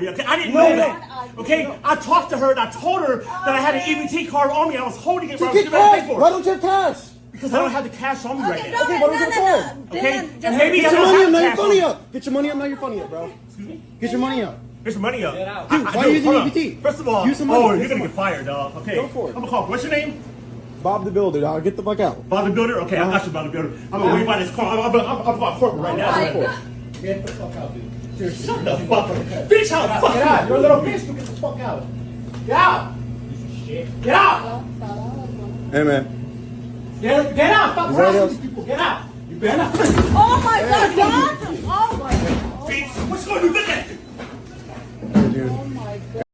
Okay, I didn't know that. Okay, I talked to her and I told her that I had an EBT card on me. I was holding it. Just I was get getting ready to cash. pay for Why it. don't you have cash? Because I don't have the cash on me right now. Okay, why don't you have cash? Okay, and maybe Get I your don't money up, have now your cash funny on me. up. Get your money up, now your funny up, bro. Get your money up. Here's your money up. Dude, why are you using EBT? First of all, Use some money. oh, Use you're some gonna get fired, dog. Okay, Go for it. I'm gonna call. What's your name? Bob the Builder, dog. Get the fuck out. Bob the Builder. Okay, I got you, Bob the Builder. I'm gonna wait by this car. I'm about corporate right now. Go for it. Get the fuck out, dude. Shut the fuck up. Bitch, how the fuck Get out. You're a little bitch. You get the fuck out. Get out. Shit. Get out. Hey, man. Get out. Stop Is that harassing else? these people. Get out. You better not. Oh my God, John! Oh my God! Bitch, what you gonna do with that? Dude. Oh my God!